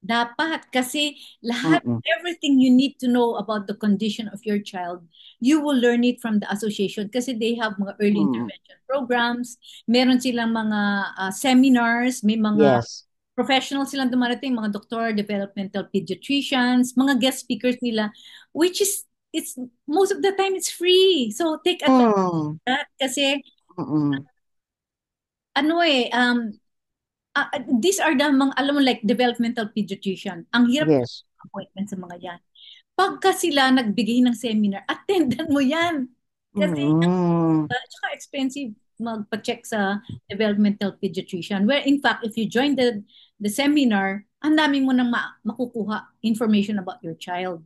Dapat kasi lahat, Mm-mm. everything you need to know about the condition of your child, you will learn it from the association kasi they have mga early Mm. intervention programs, meron silang mga seminars, may mga Yes. professionals silang dumarating, mga doctor, developmental pediatricians, mga guest speakers nila, which is, it's most of the time it's free. So take advantage Mm. of that kasi Mm-mm. ano eh, these are the mga, alam mo, like developmental pediatrician. Ang hirap Yes. appointment sa mga yan. Pagka sila nagbigay ng seminar, attendan mo yan. Kasi Mm. tsaka expensive magpa-check sa developmental pediatrician. Where in fact, if you join the seminar, ang dami mo nang makukuha information about your child.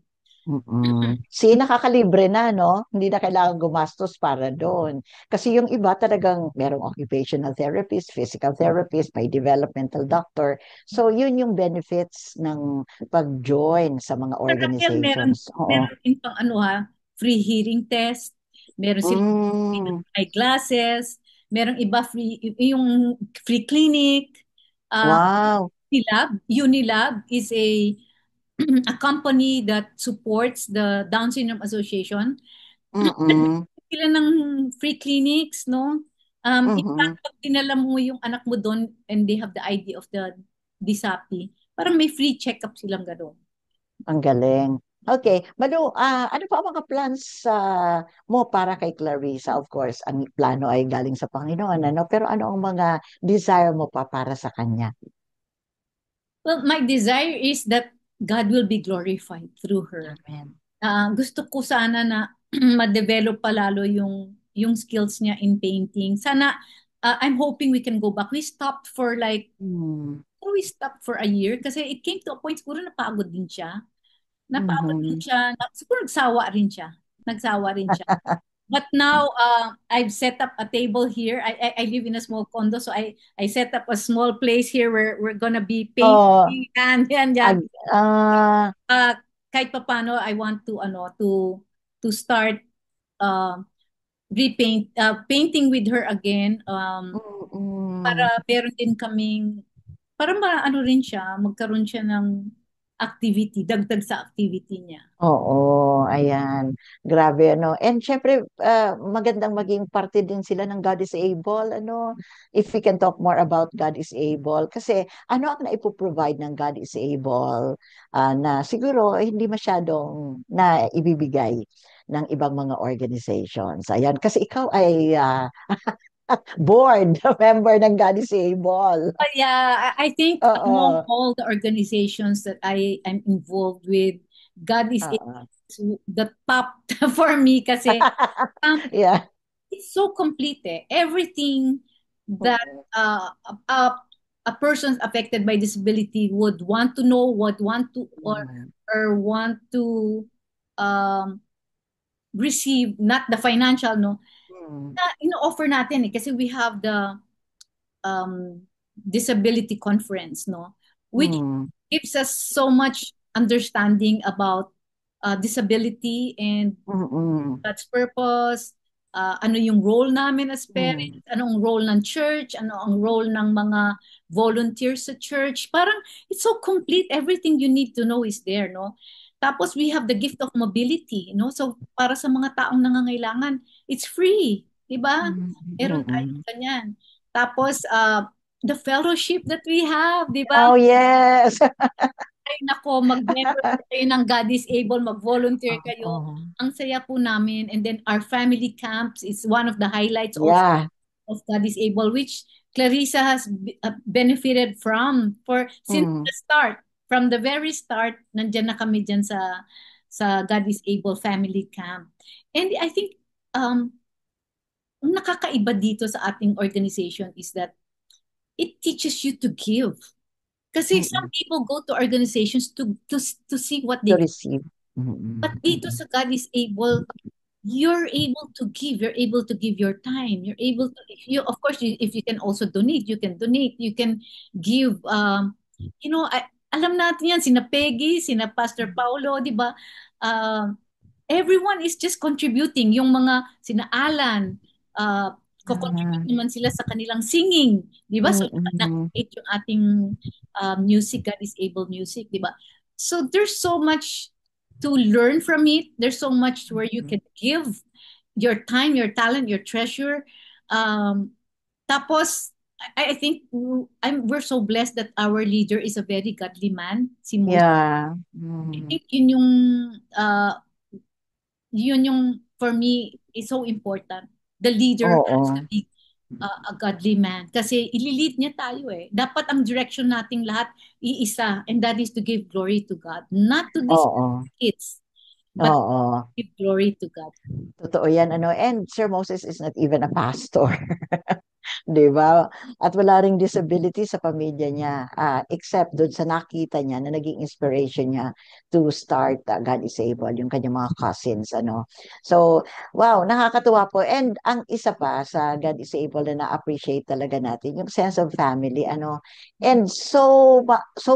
Mm-mm. See, nakakalibre na, no? Hindi na kailangan gumastos para doon. Kasi yung iba talagang merong occupational therapist, physical therapist, may developmental doctor. So, yun yung benefits ng pag-join sa mga Raquel, meron, organizations. Oo. meron din pang ano ha, free hearing test, meron silang free Mm, eyeglasses, merong iba free, yung free clinic, uh, wow. Unilab is a company that supports the Down Syndrome Association. Mm-mm. Sila ng free clinics, no? In Mhm. fact, pag dinala mo yung anak mo doon and they have the ID of the DSAPI, parang may free check-up silang gano'n. Ang galing. Okay, Manu, ano pa ang mga plans mo para kay Clarissa? Of course, ang plano ay galing sa Panginoon, ano? Pero ano ang mga desire mo pa para sa kanya? Well, my desire is that God will be glorified through her. Amen. Gusto ko sana na ma-develop pa lalo yung skills niya in painting. Sana, I'm hoping we can go back. Hmm. We stopped for a year kasi it came to a point siguro napagod din siya. Napagod din Mhm. siya. Siguro nagsawa rin siya. Nagsawa rin siya. But now, I've set up a table here. I live in a small condo, so I set up a small place here where we're gonna be Oh, painting and yan. ag, ah, Uh, kahit papaano, I want to start uh, painting with her again, mm, mm, para meron din kaming para ano rin siya, magkaroon siya ng activity, dagdag sa activity niya. Oo, ayan. Grabe, ano. And syempre, magandang maging parte din sila ng God is able, ano. If we can talk more about God is able. Kasi ano ang naipoprovide ng God is able na siguro hindi masyadong na ibibigay ng ibang mga organizations. Ayan, kasi ikaw ay board member ng God is able. But yeah, I think among Oo. all the organizations that I am involved with, God is Oo. the top for me kasi Yeah. it's so complete. Eh. Everything that Mm. uh, a, a person affected by disability would want to know, would want to Mm. or want to um, receive, not the financial, no, Mm. na ino-offer natin eh, kasi we have the um, disability conference, no, which Mm. gives us so much understanding about disability and Mm. God's purpose, ano yung role namin as parents, Mm. ano ang role ng church, ano ang role ng mga volunteers sa church. Parang it's so complete. Everything you need to know is there, no? Tapos we have the gift of mobility, no? So para sa mga taong nangangailangan, it's free, 'di ba? Mm. Meron tayong Mm. ganyan. Tapos the fellowship that we have, 'di ba? Oh, yes. Ay nako, mag-member kayo ng God is Able, mag-volunteer kayo. Oo. Ang saya po namin. And then our family camps is one of the highlights also Yeah. of God is Able, which Clarissa has benefited from for since Mm. the start. From the very start, nandyan na kami dyan sa God is Able family camp. And I think ang nakakaiba dito sa ating organization is that it teaches you to give. Kasi some Mm. people go to organizations to see what To they can. receive. But Mm. dito sa God is able, you're able to give. You're able to give your time. You're able to, if you, of course, if you can also donate, you can donate. You can give, alam natin yan, sina Peggy, sina Pastor Paulo, di ba? Um, everyone is just contributing. Yung mga sina Alan, ko-contribute Mm. naman sila sa kanilang singing. Di ba? So, Mm. na-create yung ating music, God is able music, di ba? So, there's so much to learn from it. There's so much where you can give your time, your talent, your treasure. Um, tapos, I think we're so blessed that our leader is a very godly man, si Moses. Yeah. I Mm. think uh, yun yung, for me, is so important. The leader has to Oo. be a godly man. Kasi ililid niya tayo eh. Dapat ang direction nating lahat iisa, and that is to give glory to God. Not to these Oo. kids, but Oo. give glory to God. Totoo yan, ano. And Sir Moses is not even a pastor. 'Di ba? At wala ring disability sa pamilya niya, except doon sa nakita niya na naging inspiration niya to start God is Able, yung kanyang mga cousins, ano. So, wow, nakakatuwa po. And ang isa pa sa God is Able na na-appreciate talaga natin, yung sense of family, ano. And so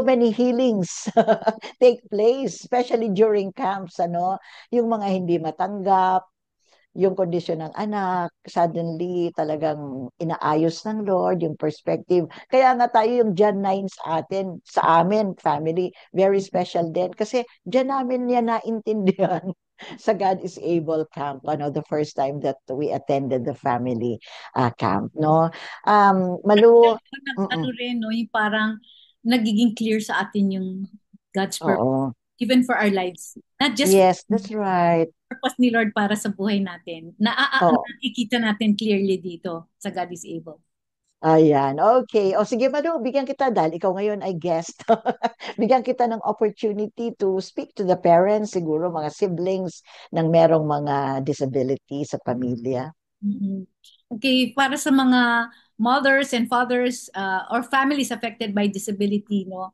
many healings take place, especially during camps, ano. Yung mga hindi matanggap, yung kondisyon ng anak, suddenly talagang inaayos ng Lord yung perspective. Kaya nga tayo yung John 9 sa atin, sa amin, family, very special din. Kasi dyan namin yan naintindihan sa God is Able camp, ano, the first time that we attended the family camp, no? Malu, Ano mm-mm. rin, no, yung parang nagiging clear sa atin yung God's purpose, Oo. even for our lives. Not just Yes, that's right. purpose ni Lord para sa buhay natin. Oo. Nakikita natin clearly dito sa God is able. Ayan, okay. O sige, Manu, bigyan kita dahil ikaw ngayon ay guest. Bigyan kita ng opportunity to speak to the parents, siguro mga siblings ng merong mga disability sa pamilya. Mhm. Okay, para sa mga mothers and fathers or families affected by disability, no,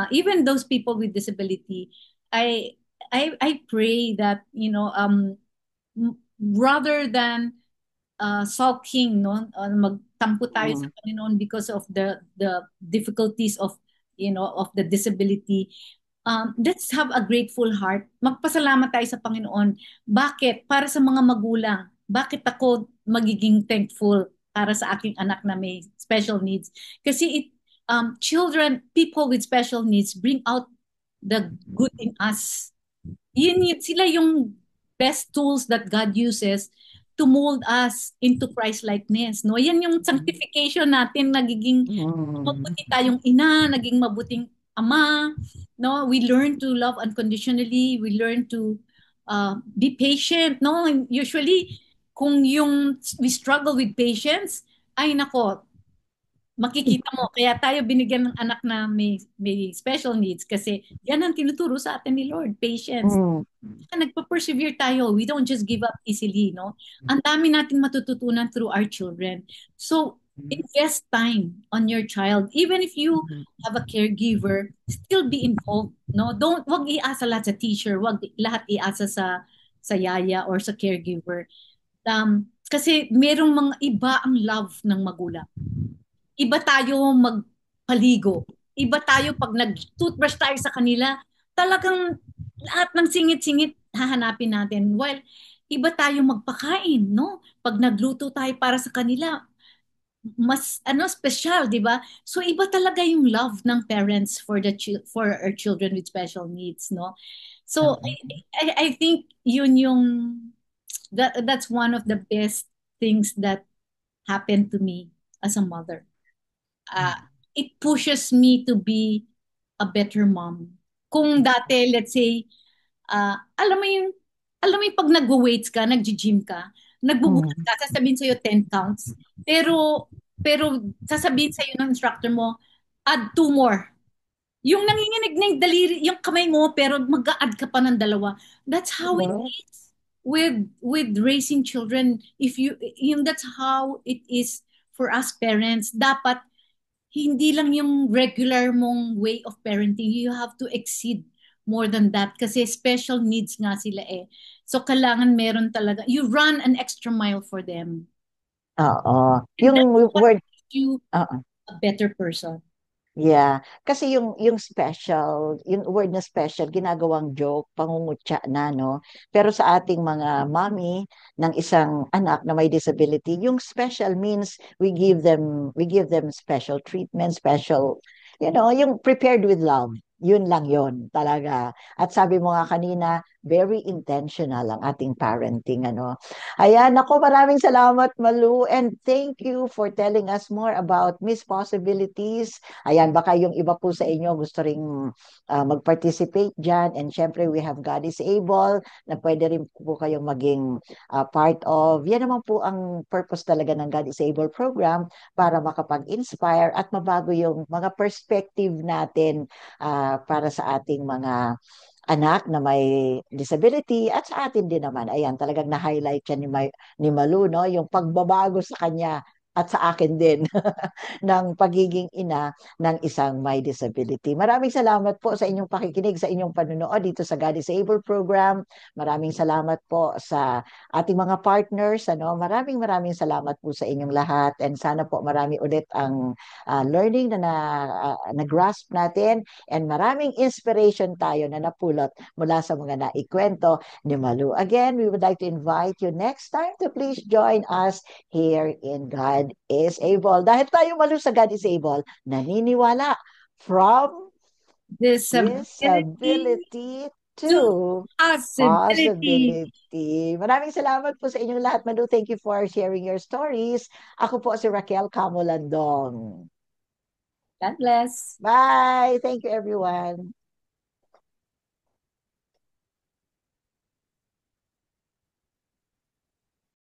even those people with disability, I I pray that rather than sulking, no, magtampo tayo sa Mm. Panginoon because of the difficulties of of the disability. Let's have a grateful heart. Magpasalamat tayo sa Panginoon. Bakit? Para sa mga magulang. Bakit ako magiging thankful para sa aking anak na may special needs? Kasi children, people with special needs bring out the good in us. Sila yung best tools that God uses to mold us into Christ-likeness. No? Yan yung sanctification natin, nagiging Mm. mabuti tayong ina, naging mabuting ama. No? We learn to love unconditionally. We learn to be patient. No? And usually, kung we struggle with patience, ay nako, makikita mo, kaya tayo binigyan ng anak na may special needs kasi yan ang tinuturo sa atin ni Lord, patience. Mm. Nagpa-persevere tayo. We don't just give up easily, no? Ang dami natin matututunan through our children. So, invest time on your child. Even if you have a caregiver, still be involved, no? Wag iasa lahat sa teacher, wag lahat iasa sa yaya or sa caregiver. Kasi merong mga iba ang love ng magulang. Iba tayo magpaligo. Iba tayo pag nag-toothbrush tayo sa kanila, talagang lahat ng singit-singit hahanapin natin. While iba tayo magpakain, no? Pag nagluto tayo para sa kanila, mas special, 'di ba? So iba talaga yung love ng parents for for our children with special needs, no? So I think that's one of the best things that happened to me as a mother. uh, it pushes me to be a better mom. Kung dati, let's say, alam mo yung pag nag-weights ka, nag-gym ka, nagbubuhat ka, sasabihin sa'yo 10 counts, pero sasabihin sa'yo ng instructor mo, add 2 more. Yung nanginginig na yung daliri, yung kamay mo, pero mag-a-add ka pa ng dalawa. That's how it is with raising children. That's how it is for us parents. Dapat hindi lang yung regular mong way of parenting. You have to exceed more than that kasi special needs nga sila eh. So kailangan meron talaga, you run an extra mile for them. Oo. And Yung that's what word, makes you oo. a better person. Yeah, kasi yung special, yung word na special, ginagawang joke, pangungutya na, no? Pero sa ating mga mommy ng isang anak na may disability, yung special means we give them special treatment, special, yung prepared with love. Yun lang yun, talaga. At sabi mo nga kanina, very intentional ang ating parenting, ano. Ayan, ako maraming salamat, Malu, and thank you for telling us more about Miss Possibilities. Ayan, baka yung iba po sa inyo gusto ring mag-participate dyan. And syempre, we have God is Able na pwede rin po kayong maging part of. Yan naman po ang purpose talaga ng God is Able program para makapag-inspire at mabago yung mga perspective natin para sa ating mga anak na may disability at sa atin din naman. Ayan, talagang na-highlight yan ni Malu, no? Yung pagbabago sa kanya at sa akin din ng pagiging ina ng isang may disability. Maraming salamat po sa inyong pakikinig, sa inyong panunood dito sa God is Able program. Maraming salamat po sa ating mga partners. Maraming salamat po sa inyong lahat and sana po marami ulit ang learning na grasp natin and maraming inspiration tayo na napulot mula sa mga naikwento ni Malu. Again, we would like to invite you next time to please join us here in God is Able. Dahil tayo Malu sa God is Able, naniniwala from Disability disability to to possibility. possibility. Maraming salamat po sa inyong lahat, Malu. Thank you for sharing your stories. Ako po si Raquel Camolandong. God bless. Bye! Thank you, everyone.